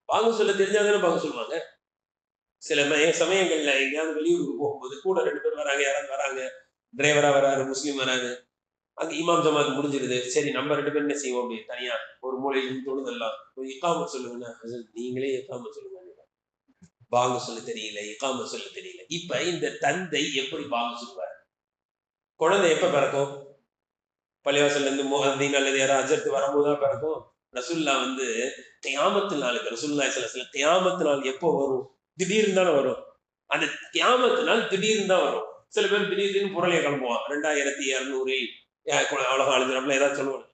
பாங்கு சொல்ல தெரிஞ்சாதானே பாங்கு சொல்லுவாங்க. சில சமயங்கள்ல எங்கேயாவது வெளியூருக்கு போகும்போது கூட 2 பேர் வராங்க, யாராவது வராங்க, டிரைவரா வராரு, முஸ்லீம் வராது, அங்க இமாம் ஜமாத் முடிஞ்சிருது, சரி நம்ம 2 பேரும் என்ன செய்வோம், அப்படி தனியா ஒரு மூலையிலும் தொழுதெல்லாம் ஒரு இகாமத் சொல்லுங்கன்னா, நீங்களே இகாமத் சொல்லுங்க, பாங்கு சொல்ல தெரியல, இகாமத் சொல்ல தெரியல. இப்ப இந்த தந்தை எப்படி பாங்கு சொல்லுவார்? குழந்தை எப்ப பிறக்கும்? பள்ளிவாசல்ல இருந்து முஹத்தின் அல்லது யாராவது அஜர்த்து வரும்போதுதான் பிறக்கும். ரசூல்லா கியாமத்து நாளுக்கு, ரசூலுல்லாஹி ஸல்லல்லாஹு அலைஹி வஸல்லம் கியாமத்து நாள் எப்போ வரும்? திடீர்னு தானே வரும். அந்த கியாமத்து நாள் திடீர்னு தான் வரும். சில பேர் திடீர்னு புரளைய கிளம்புவான், 2200 அவ்வளவு அழுது ஏதாவது சொல்லுவாங்க.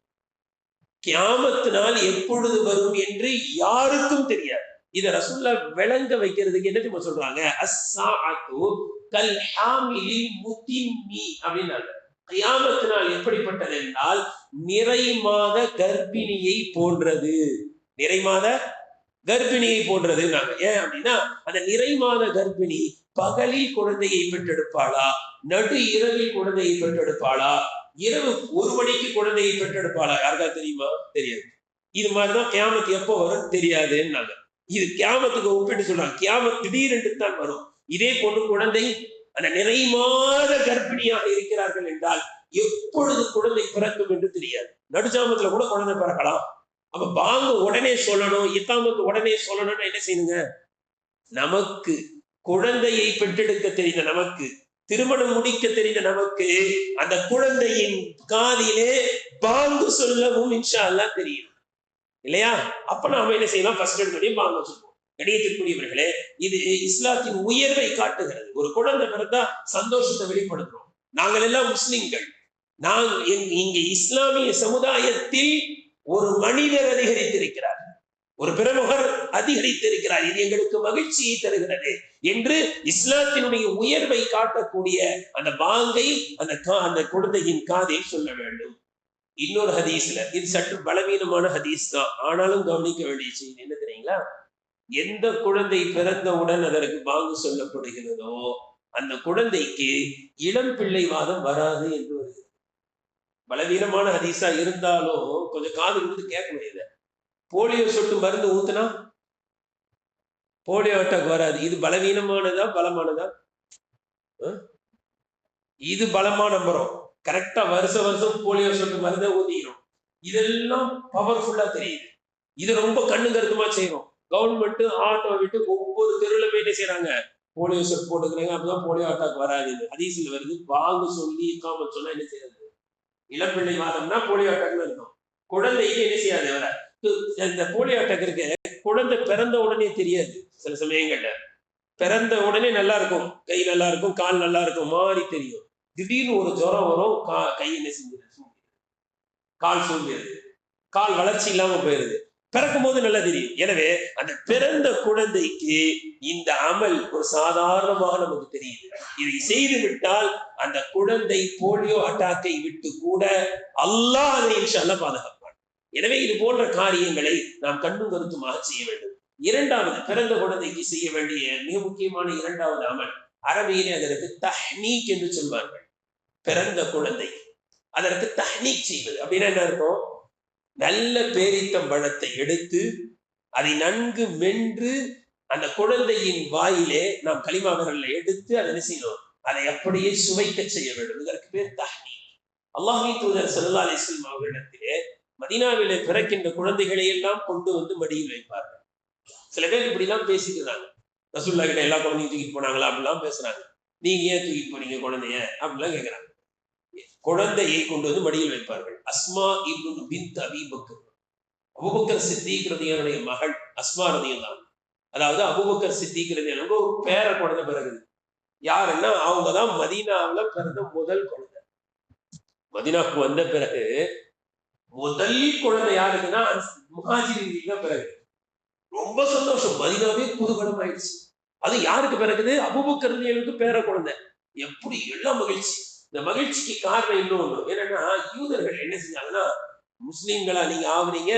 கியாமத்து நாள் எப்பொழுது வரும் என்று யாருக்கும் தெரியாது. இத ரசூலுல்லாஹ் விளங்க வைக்கிறதுக்கு என்ன தெரியுமா சொல்றாங்க, அஸ்ஸாஅத்து கல் ஹாமிலி முத்திம்மி அப்படின்னாங்க. கியாமத்து நாள் எப்படிப்பட்டது என்றால் நிறை மாத கர்ப்பிணியை போன்றது, நிறை மாத கர்ப்பிணியை போன்றது. ஏன் அப்படின்னா, அந்த நிறை மாத கர்ப்பிணி பகலில் குழந்தையை பெற்றெடுப்பாளா, நடு இரவில் குழந்தையை பெற்றெடுப்பாளா, இரவு 1 மணிக்கு குழந்தையை பெற்றெடுப்பாளா, யாருக்கா தெரியுமா? தெரியாது. இது மாதிரிதான் கியாமத்து எப்போ வரும் தெரியாதுன்னாங்க. இது கியாமத்துக்கு ஒப்பிட்டு சொல்றாங்க. கியாமத் திடீரென்று தான் வரும். இதே போன்று குழந்தை அந்த நிறை மாத கர்ப்பிணியாக இருக்கிறார்கள் என்றால் எப்பொழுது குழந்தை பிறக்கும் என்று தெரியாது. நடுஜாமத்துல கூட குழந்தை பிறக்கலாம். அப்ப பாங்கு உடனே சொல்லணும், இகாமத்து உடனே சொல்லணும்னு என்ன செய்யுங்க, நமக்கு குழந்தையை பெற்றெடுக்க தெரிந்த நமக்கு, திருமணம் முடிக்க தெரிந்த நமக்கு, அந்த குழந்தையின் காதிலே பாங்கு சொல்லவும் இன்ஷா அல்லாஹ் தெரியும் இல்லையா? அப்ப நாம என்ன செய்யலாம், ஃபர்ஸ்ட் எடுத்து பாங்கு சொல்லுவோம். கணியத்திற்குரியவர்களே, இது இஸ்லாத்தின் உயர்வை காட்டுகிறது. ஒரு குழந்தை பிறந்தா சந்தோஷத்தை வெளிப்படுத்துறோம். நாங்கள் எல்லாம் முஸ்லிம்கள். இங்க இஸ்லாமிய சமுதாயத்தில் ஒரு மனிதர் அதிகரித்திருக்கிறார், ஒரு பிரமுகர் அதிகரித்திருக்கிறார், இது எங்களுக்கு மகிழ்ச்சியை தருகிறது என்று இஸ்லாத்தினுடைய உயர்வை காட்டக்கூடிய அந்த பாங்கை அந்த குழந்தையின் காதில் சொல்ல வேண்டும். இன்னொரு ஹதீஸ்ல, இது சற்று பலவீனமான ஹதீஸ் தான், ஆனாலும் கவனிக்க வேண்டிய செய்தி என்ன தெரியுங்களா, எந்த குழந்தை பிறந்தவுடன் அதற்கு பாங்கு சொல்லப்படுகிறதோ அந்த குழந்தைக்கு இளம் பிள்ளை வாதம் வராது என்று வருகிறது. பலவீனமான ஹதீஸா இருந்தாலும் கொஞ்சம் காது கொடுத்து கேட்க முடியாது. போலியோ சொட்டு மருந்து ஊத்துனா போலியோ அட்டாக் வராது. இது பலவீனமானதா பலமானதா? இது பலமா நம்புறோம், கரெக்டா வருஷம் போலியோ சொட்டு மருந்தை ஊத்திக்கிறோம். இதெல்லாம் பவர்ஃபுல்லா தெரியுது. இது ரொம்ப கண்ணு கருத்துமா செய்யறோம். கவர்மெண்ட் ஆட்டோ விட்டு ஒவ்வொரு தெருவில் போய் என்ன செய்யறாங்க, போலியோ சொட்டு போட்டுக்கிறாங்க. அப்பதான் போலியோ அட்டாக் வராது. ஹதீஸ்ல வருது, வாங்க சொல்லி இக்காம சொன்னா என்ன செய்யறது, இளம்பிள்ளை வாதம்னா போலியோ அட்டாக்னு இருக்கும். குழந்தைக்கு என்ன செய்யாது வர இந்த போலியோ அட்டாக் இருக்கு. குழந்தை பிறந்த உடனே தெரியாது. சில சமயங்கள்ல பிறந்த உடனே நல்லா இருக்கும், கை நல்லா இருக்கும், கால் நல்லா இருக்கும், மாறி தெரியும். திடீர்னு ஒரு ஜுரம் வரும், கை என்ன செஞ்சிருது, கால் சூழ்ந்துருது, கால் வளர்ச்சி இல்லாம போயிருது. பிறக்கும் போது நல்லா தெரியும். எனவே அந்த பிறந்த குழந்தைக்கு இந்த அமல் ஒரு சாதாரணமாக நமக்கு தெரியுது. இதை செய்து விட்டால் அந்த குழந்தை போலியோ அட்டாக்கை விட்டு கூட அல்லாஹ் அதை இன்ஷா அல்லாஹ் பாதுகாப்பான். எனவே இது போன்ற காரியங்களை நாம் கண்ணும் கருத்துமாக செய்ய வேண்டும். இரண்டாவது, பிறந்த குழந்தைக்கு செய்ய வேண்டிய மிக முக்கியமான இரண்டாவது அமல், அரபியிலே அதற்கு தஹ்னீக் என்று சொல்வார்கள். பிறந்த குழந்தை அதற்கு தஹ்னீக் செய்வது அப்படின்னா என்ன அர்த்தம், நல்ல பேரித்தம்பழத்தை எடுத்து அதை நன்கு மென்று அந்த குழந்தையின் வாயிலே நாம் களிமா விரல்ல எடுத்து அதை என்ன செய்யணும், அதை அப்படியே சுவைக்க செய்ய வேண்டும். இதற்கு பேர் தஹ்னீக். அல்லாஹ்வின் தூதர் ஸல்லல்லாஹு அலைஹி வஸல்லம் அவர்களிடத்திலே மதீனாவிலே பிறக்கின்ற குழந்தைகளை எல்லாம் கொண்டு வந்து மடியில் வைப்பார்கள். சில பேர் இப்படிலாம் பேசிக்கிறாங்க, ரசூலுல்லாஹ் கிட்ட எல்லா குழந்தையும் தூக்கிட்டு போனாங்களா அப்படிலாம் பேசுறாங்க. நீங்க ஏன் தூக்கிட்டு போறீங்க குழந்தைய அப்படிலாம் கேட்கிறாங்க. குழந்தையை கொண்டு வந்து மடியில் வைப்பார்கள். அஸ்மா இப்னு பின்த் அபீ பக்கர், அபூபக்கர் சித்திக் ரலியல்லாஹுடைய மகள் அஸ்மா ரலியல்லாஹு, அதாவது அபூபக்கர் சித்திக் ரலியல்லாஹு ஒரு பேர குழந்தை பிறகுது. யாருன்னா அவங்க தான் மதீனாவுல பிறந்த முதல் குழந்தை. மதீனாவுக்கு வந்த பிறகு முதல் குழந்தை யாருக்குன்னா முஹாஜிரின் தான் பிறகு. ரொம்ப சந்தோஷம், மதீனாவே குதூகலம் ஆயிடுச்சு. அது யாருக்கு பிறகுது, அபூபக்கர் ரலியல்லாஹுக்கு பேர குழந்தை. எப்படி எல்லாம் மகிழ்ச்சி. இந்த மகிழ்ச்சிக்கு காரணம் இன்னொன்று என்னன்னா, யூதர்கள் என்ன செஞ்சாங்கன்னா, முஸ்லீம்களா நீங்க ஆகுறீங்க,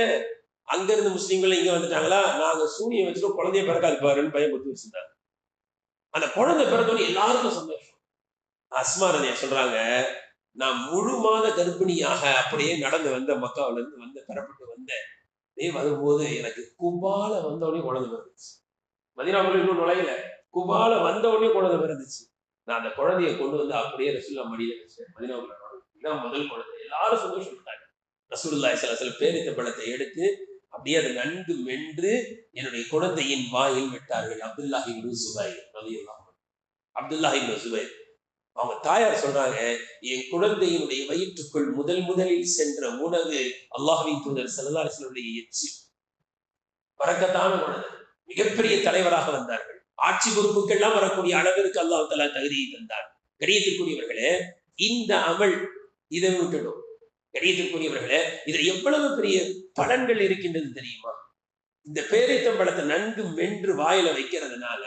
அங்க இருந்து முஸ்லீம்கள் இங்க வந்துட்டாங்களா, நாங்க சூனியம் வச்சுட்டு குழந்தைய பிறக்காது பாருன்னு பயன்படுத்தி வச்சிருந்தாங்க. அந்த குழந்தை பிறந்தோன்னு எல்லாருக்கும் சந்தோஷம். அஸ்மா ரலியா சொல்றாங்க, நான் முழு மாத கர்ப்பிணியாக அப்படியே நடந்து வந்த மக்காவில இருந்து வந்து பெறப்பட்டு வந்தேன். வரும்போது எனக்கு குபால வந்தவொடனே குழந்தை பிறந்துச்சு. மதீனாவுக்குள்ள இன்னும் நுழையல, குபால வந்தவொடனே குழந்தை பிறந்துச்சு. நான் அந்த குழந்தைய கொண்டு வந்து அப்படியே ரசூலுல்லாஹ் மடியில வச்சேன். மதீனாவுக்குள்ள இதான் முதல் குழந்தை. எல்லாரும் சந்தோஷப்பட்டாங்க. ரசூலுல்லாஹி ஸல்லல்லாஹு அலைஹி வஸல்லம் பேரித்த பழத்தை எடுத்து அப்படியே அதை நன்கு மென்று என்னுடைய குழந்தையின் வாயில் விட்டார்கள். அப்துல்லாஹ் இப்னு ஸுபைர் ரலியல்லாஹு அன்ஹு. அப்துல்லாஹ் இப்னு ஸுபைர் அவங்க தாயார் சொல்றாங்க, என் குழந்தையினுடைய வயிற்றுக்குள் முதலில் சென்ற உணவு அல்லாஹ்வின் தூதர் ஸல்லல்லாஹு அலைஹி வஸல்லம் எச்சி. பரக்கத்தான குழந்தை. மிகப்பெரிய தலைவராக வந்தார்கள். ஆட்சி பொறுப்புக்கெல்லாம் வரக்கூடிய அளவிற்கு அல்லாஹ் தஆலா தகுதியை தந்தார். கரியத்திற்குரியவர்களே, இந்த அமல் இதை விட்டுடும். கரியத்திற்குரியவர்களே, இதுல எவ்வளவு பெரிய பலன்கள் இருக்கின்றது தெரியுமா? இந்த பேரித்தம்பழத்தை நன்கு மென்று வாயில வைக்கிறதுனால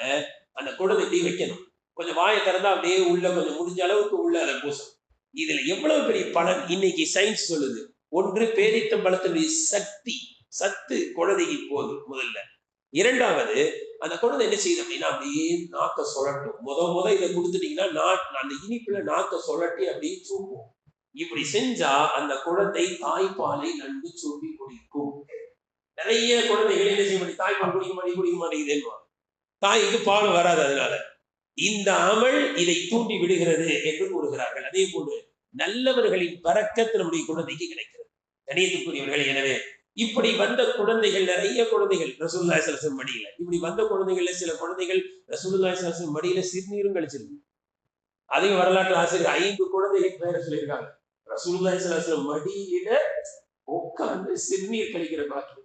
அந்த குழந்தை இப்படி வைக்கணும், கொஞ்சம் வாயை திறந்தா அப்படியே உள்ள கொஞ்சம் முடிஞ்ச அளவுக்கு உள்ள அதை பூசணும். இதுல எவ்வளவு பெரிய பலன் இன்னைக்கு சயின்ஸ் சொல்லுது. ஒன்று, பேரித்தம்பழத்தினுடைய சத்து குழந்தைக்கு போதும் முதல்ல. இரண்டாவது, அந்த குழந்தை என்ன செய்யுது அப்படின்னா அப்படியே நாக்க சுழட்டும். முத இதை கொடுத்துட்டீங்கன்னா அந்த இனிப்புல நாக்க சுழட்டி அப்படியே சூப்போம். இப்படி செஞ்சா அந்த குழந்தை தாய்ப்பாலை நன்கு சூப்பி குடிக்கும். நிறைய குழந்தைகள் என்ன செய்ய மாட்டேங்குது, தாய்ப்பால் குடிக்க மாட்டேங்குது, தாய்க்கு பால் வராது. அதனால இந்த அமல் இதை தூண்டி விடுகிறது என்று கூறுகிறார்கள். அதே போன்று நல்லவர்களின் பரக்கத் நம்முடைய குழந்தைக்கு கிடைக்கிறது. கணியத்துக்குரியவர்கள், எனவே இப்படி வந்த குழந்தைகள், நிறைய குழந்தைகள் ரசூலுல்லாஹி ஸல்லல்லாஹு அலைஹி வஸல்லம் மடியில, இப்படி வந்த குழந்தைகள்ல சில குழந்தைகள் ரசூலுல்லாஹி ஸல்லல்லாஹு அலைஹி வஸல்லம் மடியில சிறுநீரும் கழிச்சிருக்கு. அதையும் வரலாற்று ஆசிரியர் 5 குழந்தைகள் பேரை சொல்லியிருக்காங்க. ரசூலுல்லாஹி ஸல்லல்லாஹு அலைஹி வஸல்லம் மடியில உட்கார்ந்து சிறுநீர் கழிக்கிற பாக்கி.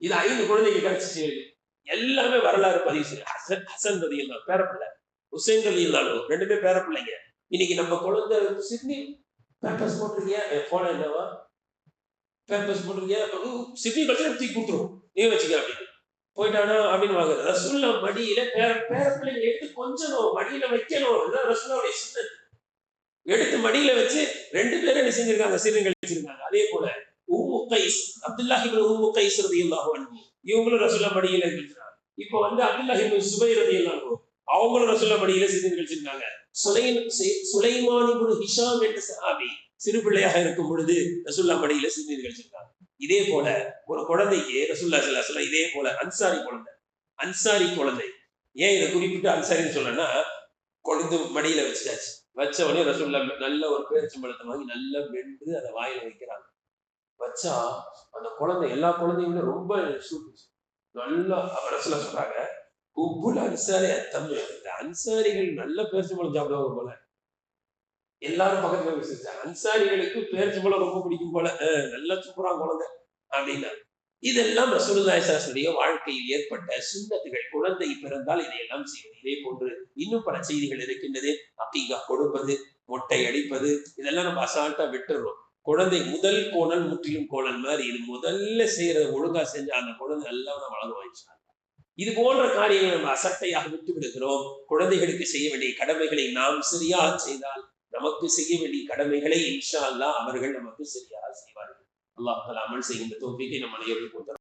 இது 5 குழந்தைகள் கிடைச்சிச்சு. எல்லாமே வரலாறு பதிவு செய்யும். ஹசன் ரலியல்லாஹு பேரப்பிள்ளை, ஹுசைன் ரலியல்லாஹு ரெண்டுமே பேரப்பிள்ளைங்க. இன்னைக்கு நம்ம குழந்தை சிறுநீர் பேம்பர்ஸ் போட்டிருக்கியா, போன என்னவா பேம்பர்ஸ் போட்டிருக்கியா, சிறுநீர் கழிச்சு தூக்கி கொடுத்துரும், நீ வச்சுக்க அப்படின்னு போயிட்டானா அப்படின்னு வாங்க. ரசூலுல்லாஹ் மடியில பேரப்பிள்ளைங்க எடுத்து கொஞ்சம் மடியில வைக்கணும். ரசூலுல்லாஹுடைய சுன்னத். எடுத்து மடியில வச்சு 2 பேரும் என்ன செஞ்சிருக்காங்க, சிறுநீர் கழிச்சிருக்காங்க. அதே போல உம்மு கைஸ், அப்துல்லாஹ் இப்னு உம்மு கைஸ் ரலியல்லாஹு அன்ஹு, இவங்களும் ரசூலுல்லாஹ் மடியில கழிச்சிருக்காங்க. இப்போ அப்துல்லாஹ் இப்னு சுபைர் ரலியல்லாஹு அன்ஹு, அவங்களும் ரசூலுல்லாஹ் மடியில சிறுநீர் கழிச்சிருக்காங்க. சுலைமான் இப்னு ஹிஷாம் என்ற சஹாபி சிறு பிள்ளையாக இருக்கும் பொழுது ரசூலுல்லாஹ் மடியில சிறுநீர் கழிச்சிருக்காங்க. இதே போல ஒரு குழந்தைக்கு ரசூலுல்லாஹி ஸல்லல்லாஹு அலைஹி வஸல்லம் இதே போல அன்சாரி குழந்தை, ஏன் இதை குறிப்பிட்டு அன்சாரின்னு சொல்லனா, கொழுந்து மடியில வச்சாச்சு. வச்ச உடனே ரசூலுல்லாஹ் நல்ல ஒரு பேரிச்சம்பழத்தை வாங்கி நல்லா மென்று அதை வாயில வைக்கிறாங்க. வச்சா அந்த குழந்தை எல்லா குழந்தையுமே ரொம்ப சூப்பிச்சு. நல்லா அரசுல சொல்றாங்க, உப்புல அன்சாரி தம்பி இந்த அன்சாரிகள் நல்ல பேரிச்சம்பழம் சாப்பிடுவாங்க போல. எல்லாரும் பக்கத்துல விசாரிச்சாங்க. அன்சாரிகளுக்கு பேரிச்சம்பழம் ரொம்ப பிடிக்கும் போல. நல்லா சூப்பரா குழந்தை அப்படின்னா. இதெல்லாம் ரசூலுல்லாஹி ஸல்லல்லாஹு அலைஹி வஸல்லம் வாழ்க்கையில் ஏற்பட்ட சுன்னத்துகள். குழந்தை பிறந்தால் இதையெல்லாம் செய்வது. இதே போன்று இன்னும் பல செய்திகள் இருக்கின்றது. அகீகா கொடுப்பது, மொட்டை அடிப்பது, இதெல்லாம் நம்ம அசால்ட்டா விட்டுறோம். குழந்தை முதல் கோணல் முற்றிலும் கோணல் மாதிரி இது முதல்ல செய்யறத ஒழுங்கா செஞ்சா அந்த குழந்தை நல்லா வளருவாங்க. இது போன்ற காரியங்களை நம்ம அசட்டையாக விட்டு விடுகிறோம். குழந்தைகளுக்கு செய்ய வேண்டிய கடமைகளை நாம் சரியாக செய்தால் நமக்கு செய்ய வேண்டிய கடமைகளை இன்ஷா அல்லாஹ் அவர்கள் நமக்கு சரியாக செய்வார்கள். அல்லாஹ் தஆலா அமல் செய்கின்ற தௌஃபீக்கை நம் அனைவருக்கும்